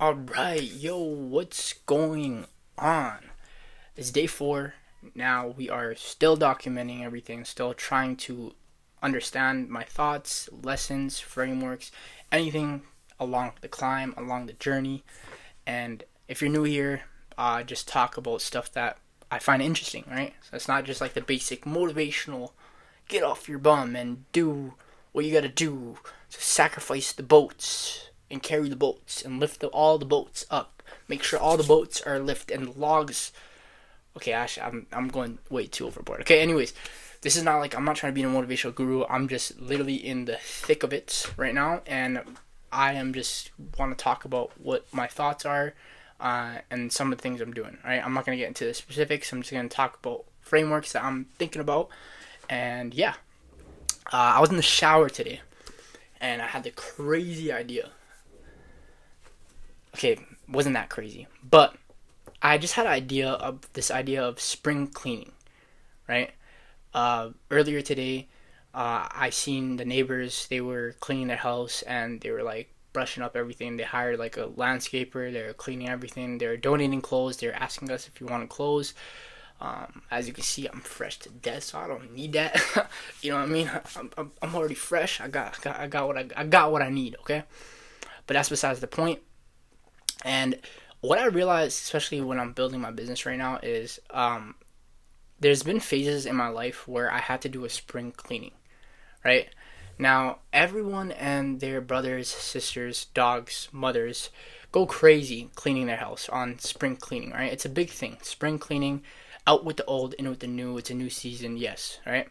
Alright, yo, what's going on? It's day 4. Now we are still documenting everything, still trying to understand my thoughts, lessons, frameworks, anything along the climb, along the journey. And if you're new here, just talk about stuff that I find interesting, right? So it's not just like the basic motivational get off your bum and do what you gotta do to sacrifice the boats and carry the boats and lift all the boats up. Make sure all the boats are lifted and the logs. Okay, actually, I'm going way too overboard. Okay, anyways, this is not like I'm not trying to be a motivational guru. I'm just literally in the thick of it right now, and I am just want to talk about what my thoughts are and some of the things I'm doing. Right, I'm not gonna get into the specifics. I'm just gonna talk about frameworks that I'm thinking about, and yeah, I was in the shower today, and I had the crazy idea. Okay, wasn't that crazy, but I just had an idea of spring cleaning, right? Earlier today, I seen the neighbors. They were cleaning their house and they were like brushing up everything. They hired like a landscaper. They were cleaning everything. They were donating clothes. They were asking us if we want clothes. As you can see, I'm fresh to death, so I don't need that. You know what I mean? I'm already fresh. I got what I need. Okay, but that's besides the point. And what I realized, especially when I'm building my business right now, is there's been phases in my life where I had to do a spring cleaning, right? Now, everyone and their brothers, sisters, dogs, mothers go crazy cleaning their house on spring cleaning, right? It's a big thing. Spring cleaning, out with the old, in with the new. It's a new season, yes, right?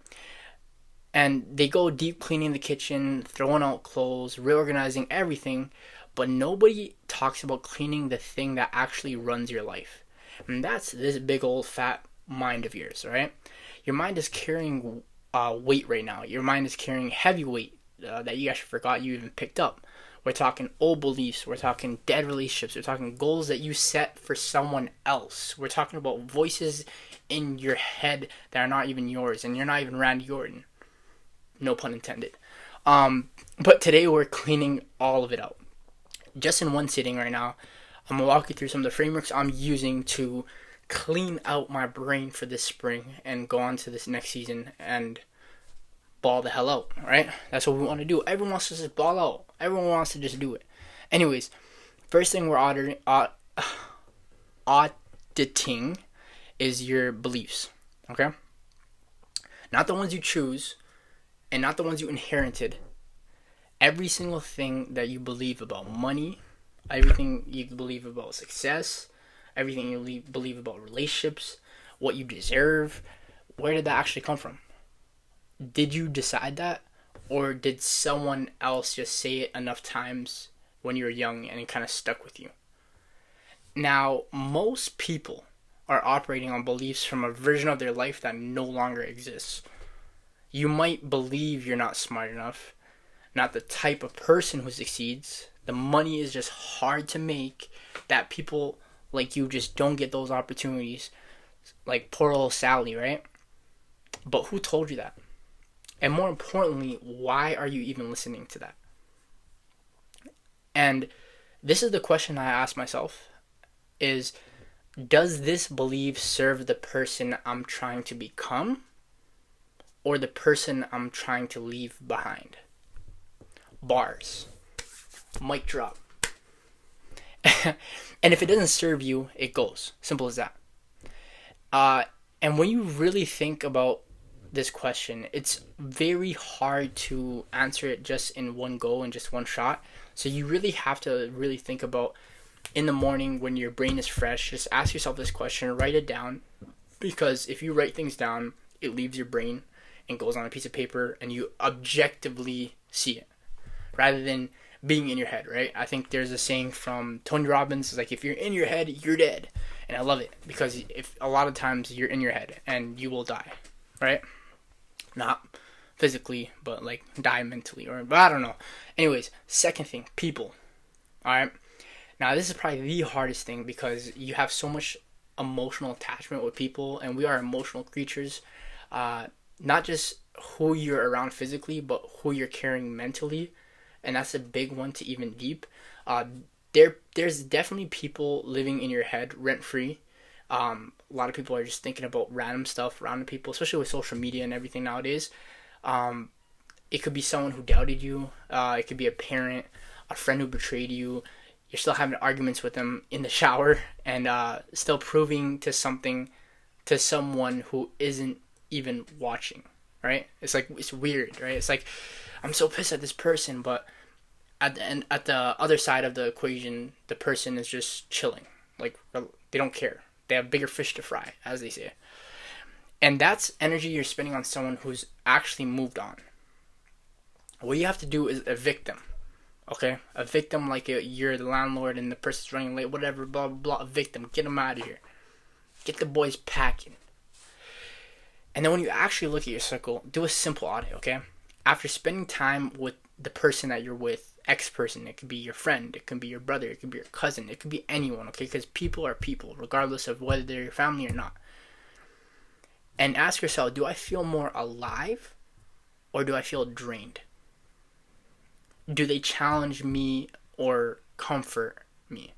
And they go deep cleaning the kitchen, throwing out clothes, reorganizing everything, but nobody talks about cleaning the thing that actually runs your life. And that's this big old fat mind of yours, right? Your mind is carrying weight right now. Your mind is carrying heavy weight that you actually forgot you even picked up. We're talking old beliefs. We're talking dead relationships. We're talking goals that you set for someone else. We're talking about voices in your head that are not even yours, and you're not even Randy Orton. No pun intended. But today we're cleaning all of it out. Just in one sitting right now, I'm going to walk you through some of the frameworks I'm using to clean out my brain for this spring and go on to this next season and ball the hell out, right? That's what we want to do. Everyone wants to just ball out. Everyone wants to just do it. Anyways, first thing we're auditing is your beliefs, okay? Not the ones you choose and not the ones you inherited. Every single thing that you believe about money, everything you believe about success, everything you believe about relationships, what you deserve, where did that actually come from? Did you decide that? Or did someone else just say it enough times when you were young and it kind of stuck with you? Now, most people are operating on beliefs from a version of their life that no longer exists. You might believe you're not smart enough, not the type of person who succeeds. The money is just hard to make, that people like you just don't get those opportunities. Like poor old Sally, right? But who told you that? And more importantly, why are you even listening to that? And this is the question I ask myself is, does this belief serve the person I'm trying to become or the person I'm trying to leave behind? Bars. Mic drop. And if it doesn't serve you, it goes. Simple as that. And when you really think about this question, it's very hard to answer it just in one go and just one shot. So you really have to really think about in the morning when your brain is fresh, just ask yourself this question, write it down. Because if you write things down, it leaves your brain and goes on a piece of paper and you objectively see it, rather than being in your head, right? I think there's a saying from Tony Robbins, it's like, if you're in your head, you're dead. And I love it, because if a lot of times you're in your head and you will die, right? Not physically, but like die mentally, or but I don't know. Anyways, second thing, people. Alright? Now this is probably the hardest thing because you have so much emotional attachment with people, and we are emotional creatures. Not just who you're around physically, but who you're carrying mentally. And that's a big one to even deep. there's definitely people living in your head rent free. A lot of people are just thinking about random stuff, random people, especially with social media and everything nowadays. Um, it could be someone who doubted you. It could be a parent, a friend who betrayed you. You're still having arguments with them in the shower and still proving to someone who isn't even watching. Right? It's like it's weird, right? It's like I'm so pissed at this person, but at the other side of the equation, the person is just chilling. Like they don't care. They have bigger fish to fry, as they say. And that's energy you're spending on someone who's actually moved on. What you have to do is evict them. Okay? Evict them like you're the landlord and the person's running late, whatever, blah, blah, blah. Evict them. Get them out of here. Get the boys packing. And then when you actually look at your circle, do a simple audit, okay? After spending time with the person that you're with, X person, it could be your friend, it could be your brother, it could be your cousin, it could be anyone, okay? Because people are people, regardless of whether they're your family or not. And ask yourself, do I feel more alive or do I feel drained? Do they challenge me or comfort me?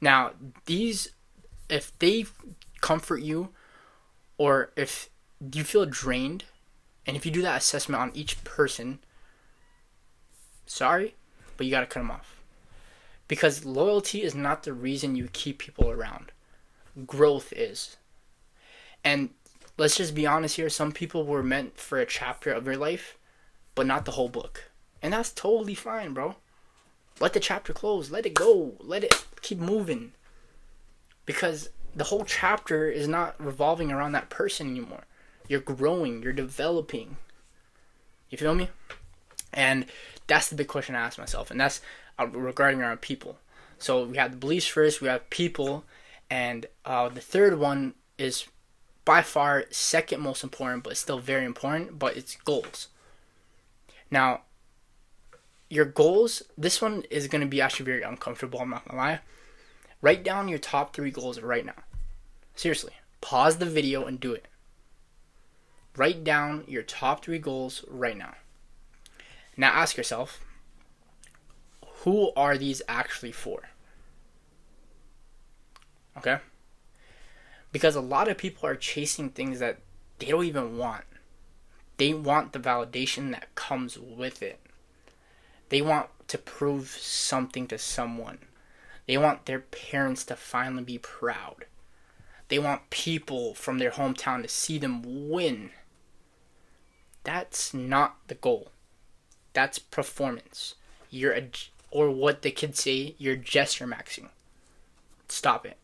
Now, if they comfort you or if you feel drained, and if you do that assessment on each person, sorry, but you gotta cut them off. Because loyalty is not the reason you keep people around. Growth is. And let's just be honest here, some people were meant for a chapter of your life, but not the whole book. And that's totally fine, bro. Let the chapter close. Let it go. Let it keep moving. Because the whole chapter is not revolving around that person anymore. You're growing. You're developing. You feel me? And that's the big question I ask myself. And that's regarding our people. So we have the beliefs first. We have people. And the third one is by far second most important, but it's still very important. But it's goals. Now, your goals, this one is going to be actually very uncomfortable, I'm not going to lie. Write down your top 3 goals right now. Seriously, pause the video and do it. Write down your top 3 goals right now. Now ask yourself, who are these actually for? Okay? Because a lot of people are chasing things that they don't even want. They want the validation that comes with it. They want to prove something to someone. They want their parents to finally be proud. They want people from their hometown to see them win. That's not the goal. That's performance. Or what the kids say, you're gesture maxing. Stop it.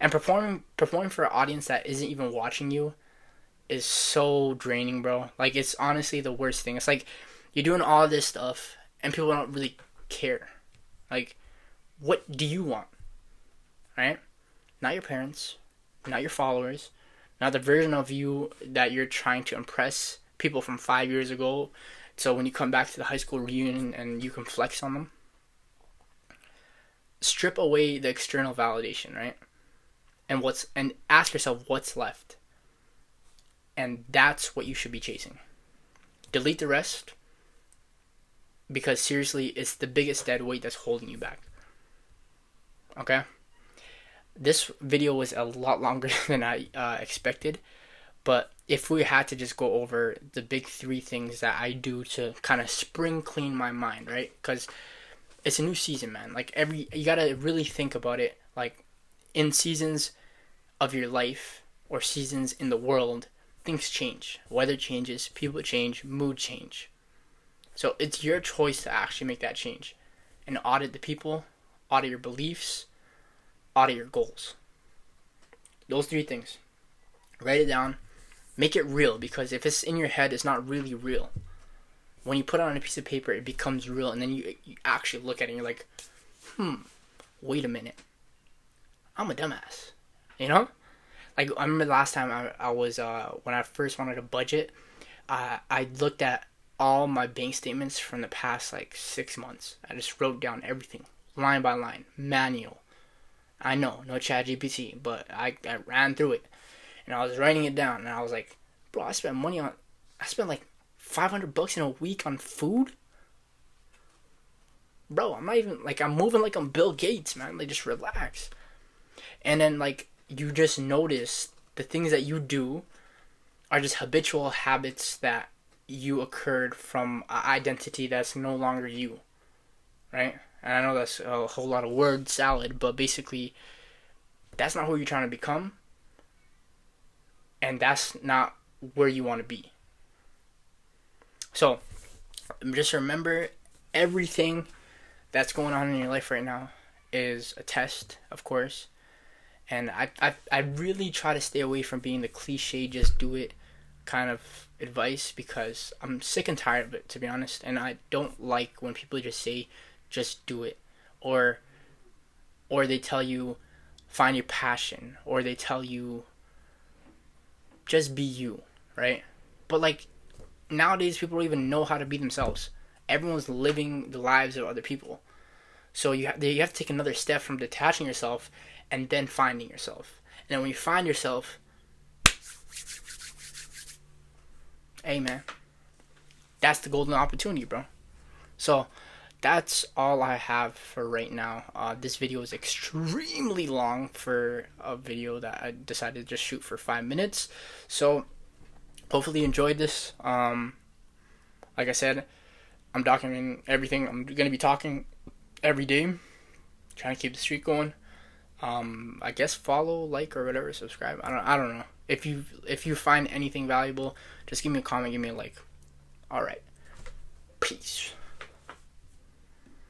And performing for an audience that isn't even watching you is so draining, bro. Like, it's honestly the worst thing. It's like you're doing all this stuff and people don't really care. Like, what do you want? Right? Not your parents, not your followers, not the version of you that you're trying to impress people from 5 years ago. So when you come back to the high school reunion and you can flex on them. Strip away the external validation, right? And ask yourself what's left. And that's what you should be chasing. Delete the rest. Because seriously, it's the biggest dead weight that's holding you back. Okay? This video was a lot longer than I expected. But if we had to just go over the big 3 things that I do to kind of spring clean my mind, right? Because it's a new season, man. Like, you gotta really think about it. Like, in seasons of your life or seasons in the world, things change. Weather changes, people change, mood change. So it's your choice to actually make that change. And audit the people, audit your beliefs, audit your goals. Those 3 things. Write it down. Make it real, because if it's in your head, it's not really real. When you put it on a piece of paper, it becomes real, and then you actually look at it and you're like, wait a minute. I'm a dumbass. You know? Like, I remember the last time I was, when I first wanted a budget, I looked at all my bank statements from the past, 6 months. I just wrote down everything, line by line, manual. I know, no ChatGPT, but I ran through it. And I was writing it down, and I was like, bro, I spent like $500 in a week on food? bro, I'm not even like, I'm moving like I'm Bill Gates, man. Like, just relax. And then like you just notice the things that you do are just habitual habits that you occurred from an identity that's no longer you, right? And I know that's a whole lot of word salad, but basically that's not who you're trying to become, and that's not where you want to be. So just remember, everything that's going on in your life right now is a test, of course. And I really try to stay away from being the cliche just do it kind of advice, because I'm sick and tired of it, to be honest. And I don't like when people just say just do it, or they tell you find your passion, or they tell you just be you, right? But like, nowadays people don't even know how to be themselves. Everyone's living the lives of other people. So you have to take another step from detaching yourself and then finding yourself. And then when you find yourself, hey man, that's the golden opportunity, bro. So that's all I have for right now. This video is extremely long for a video that I decided to just shoot for 5 minutes. So hopefully you enjoyed this. Like I said, I'm documenting everything. I'm going to be talking every day, trying to keep the streak going. I guess follow, like, or whatever, subscribe. I don't know. If you find anything valuable, just give me a comment, give me a like. All right. Peace.